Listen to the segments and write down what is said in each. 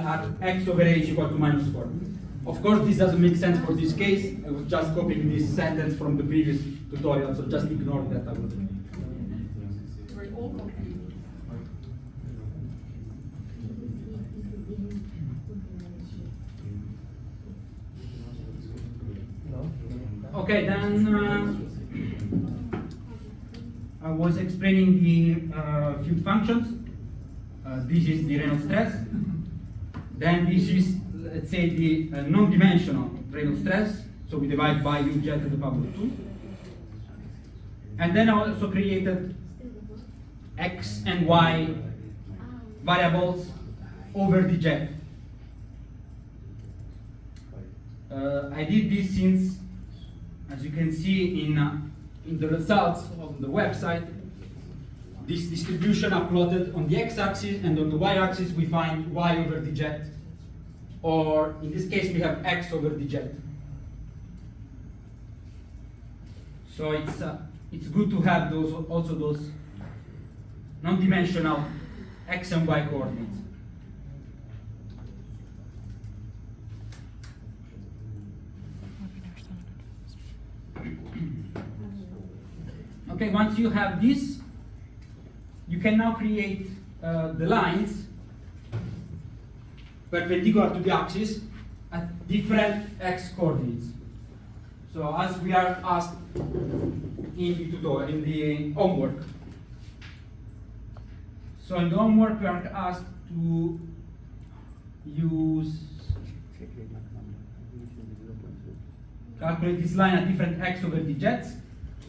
at x over h equal to -4. Of course, this doesn't make sense for this case. I was just copying this sentence from the previous tutorial, so just ignore that. I will. Okay, then I was explaining the field functions. This is the Reynolds stress. Then this is, let's say, the non-dimensional Reynolds stress. So we divide by u jet to the power of 2. And then I also created x and y variables over the jet. I did this since, as you can see in the results of the website, this distribution are plotted on the x-axis, and on the y-axis we find y over the jet, or in this case we have x over the jet. So it's good to have those non-dimensional x and y coordinates. Okay, once you have this, you can now create the lines perpendicular to the axis at different x coordinates. So as we are asked in the tutorial, in the homework. So in the homework we are asked to calculate this line at different x over the jets.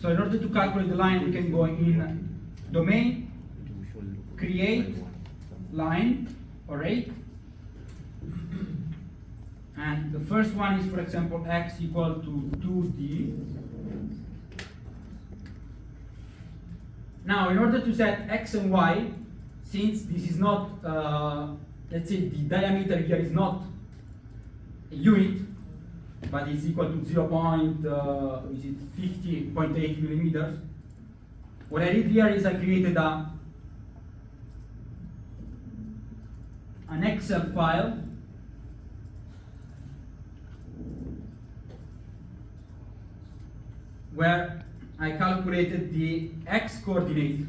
So in order to calculate the line, we can go in domain, create line array, and the first one is, for example, x equal to 2d. Now, in order to set x and y, since this is not, let's say the diameter here is not a unit, but it's equal to 50.8 millimeters. What I did here is I created an Excel file where I calculated the x coordinate.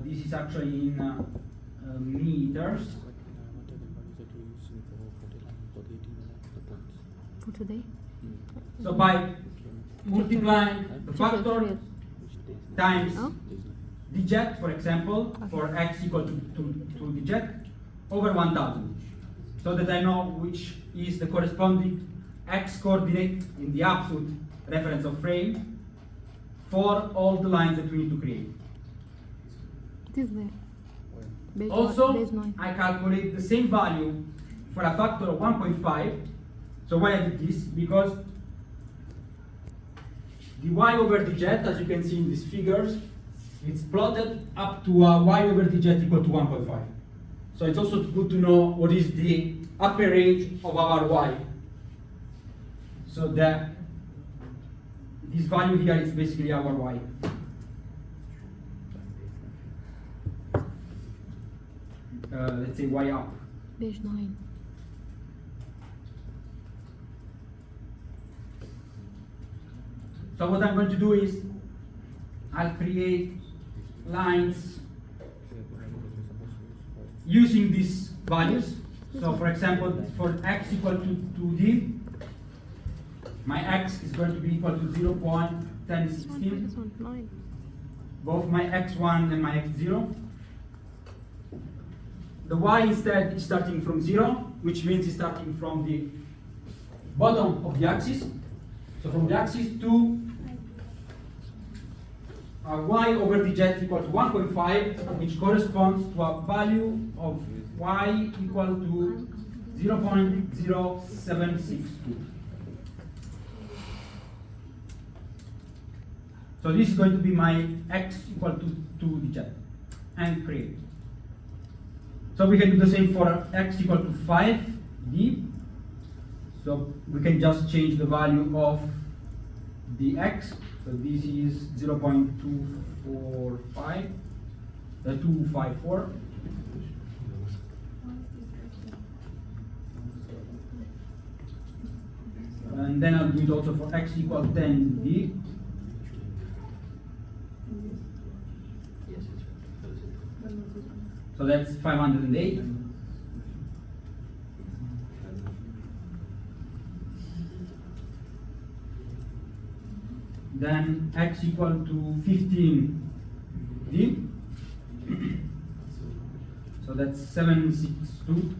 This is actually in meters. For today? So by multiplying the factor times the jet, for example, for x equal to the jet, over 1000, so that I know which is the corresponding x coordinate in the absolute reference of frame for all the lines that we need to create. It is there. Also, I calculate the same value for a factor of 1.5. So why I did this? Because the y over the jet, as you can see in these figures, it's plotted up to a y over the jet equal to 1.5. So it's also good to know what is the upper range of our y. So that this value here is basically our y. Let's say y up. Page 9. So what I'm going to do is I'll create lines using these values. So for example, for x equal to 2d, my x is going to be equal to 0.1016, both my x1 and my x0. The y instead is starting from 0, which means it's starting from the bottom of the axis. So from the axis to y over the jet equal to 1.5, which corresponds to a value of y equal to 0.0762. So this is going to be my x equal to the jet, and create. So we can do the same for x equal to 5d. So we can just change the value of the x. So this is 0.254. then I'll do it also for x equal 10d. So that's 508. Then x equal to 15d. So that's 762.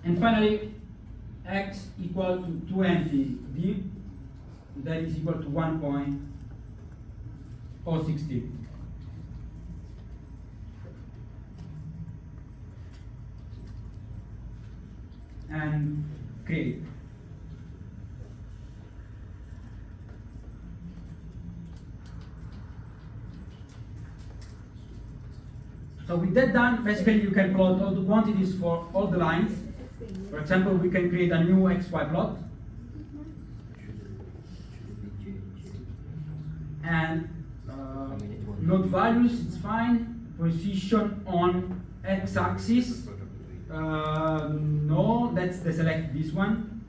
And finally, x equal to 20d, that is equal to 1.060. And create. So with that done, basically you can plot all the quantities for all the lines. For example, we can create a new XY plot. And node values, it's fine. Position on x-axis. No, let's deselect this one.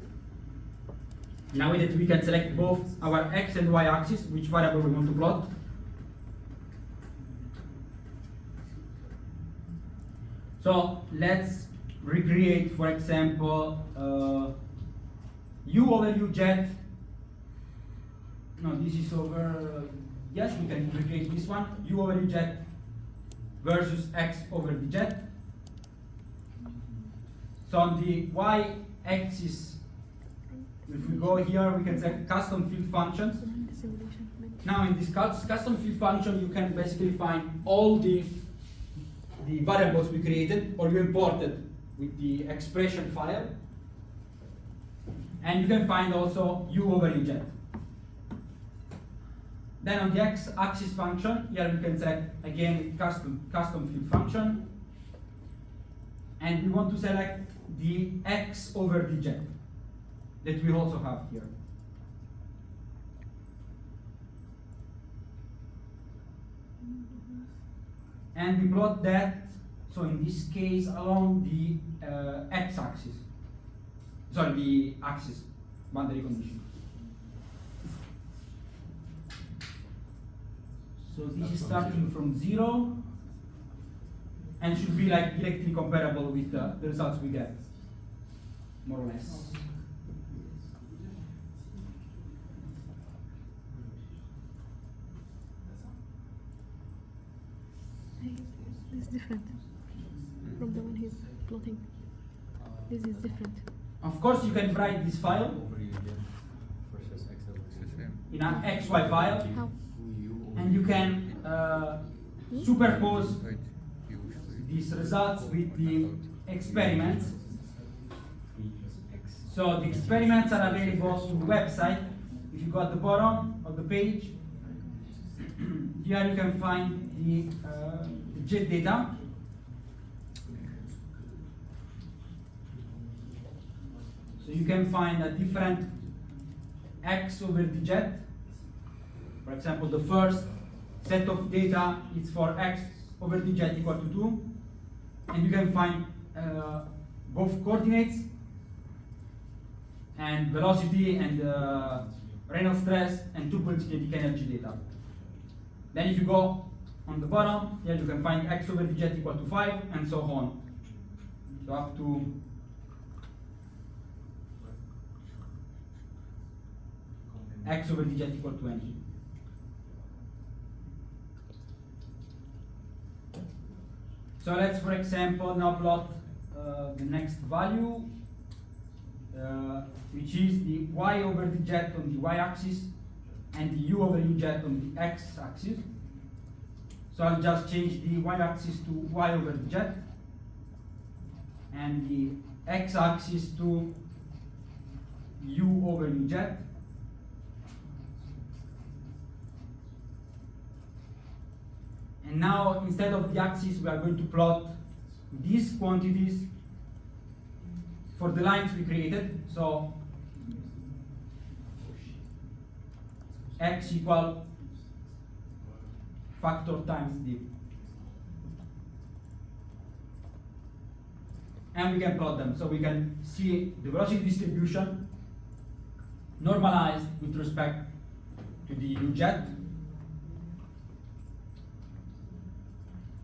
Now that we can select both our x and y axis, which variable we want to plot. So let's recreate, for example, u over u jet. No, this is over. Yes, we can recreate this one. U over u jet versus x over the jet. So on the y-axis, if we go here, we can set custom field functions. Now in this custom field function, you can basically find all the variables we created or you imported with the expression file. And you can find also u over u jet. Then on the x-axis function, here we can select again custom field function. And we want to select the x over the jet that we also have here. And we plot that, so in this case, along the x-axis. Sorry, the axis, boundary condition. So this is starting from 0 and should be like directly comparable with the results we get, more or less. This is different from the one he's plotting. This is different. Of course, you can write this file in an XY file. How? And you can superpose these results with the experiments. So the experiments are available on the website. If you go at the bottom of the page, here you can find the jet data. So you can find a different x over the jet. For example, the first set of data is for x over the jet equal to 2. And you can find both coordinates and velocity and Reynolds stress and turbulence kinetic energy data. Then if you go on the bottom, here you can find x over the jet equal to 5 and so on. So up to x over the jet equal to mg. So let's, for example, now plot the next value, which is the y over the jet on the y-axis and the u over u jet on the x-axis. So I'll just change the y-axis to y over the jet and the x-axis to u over u jet. And now, instead of the axis, we are going to plot these quantities for the lines we created. So x equal factor times d. and we can plot them. So we can see the velocity distribution normalized with respect to the new jet.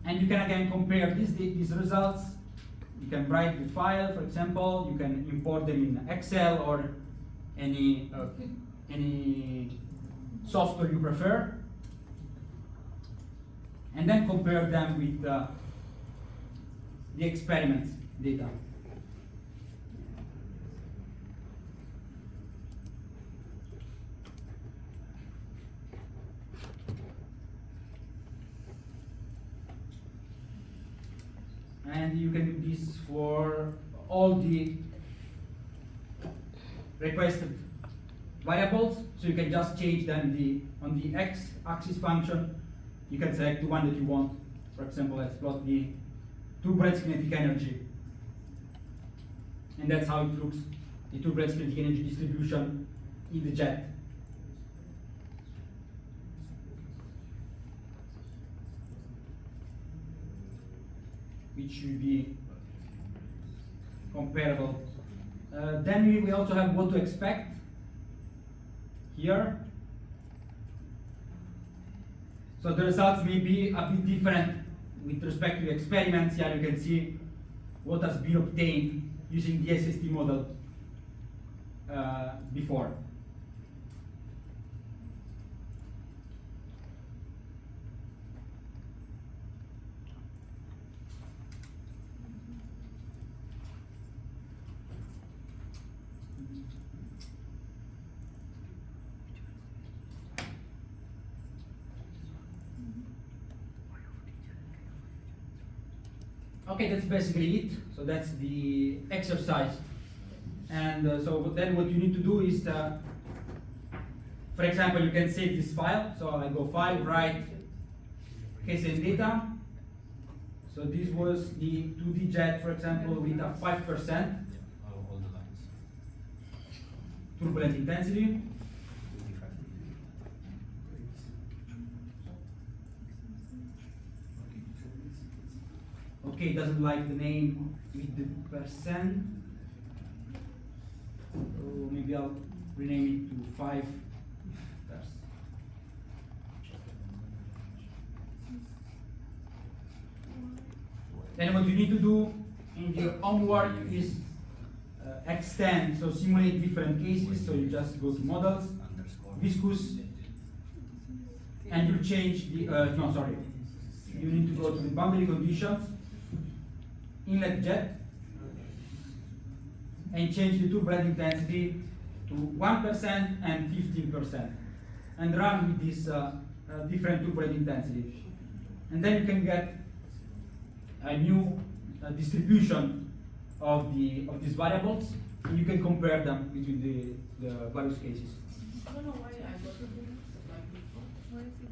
And you can again compare these results. You can write the file, for example. You can import them in Excel or any software you prefer, and then compare them with the experiments data. And you can do this for all the requested variables, so you can just change them on the x-axis function. You can select the one that you want. For example, let's plot the turbulence kinetic energy, and that's how it looks, the turbulence kinetic energy distribution in the jet. Which should be comparable. Then we also have what to expect here. So the results may be a bit different with respect to experiments. Here you can see what has been obtained using the SST model before. Okay, that's basically it. So that's the exercise. And so then what you need to do is, for example, you can save this file. So I go File, Write, KSN data. So this was the 2D jet, for example, with a 5% All the lines. turbulent intensity. Okay, doesn't like the name with the percent. So maybe I'll rename it to 5%. Then what you need to do in your homework is extend, so simulate different cases. So you just go to models, viscous, and you change the, no, sorry. You need to go to the boundary conditions, inlet jet, and change the turbulent intensity to 1% and 15%, and run with this different turbulent intensity. And then you can get a new distribution of these variables, and you can compare them between the various cases. I don't know why I got it. Why is it?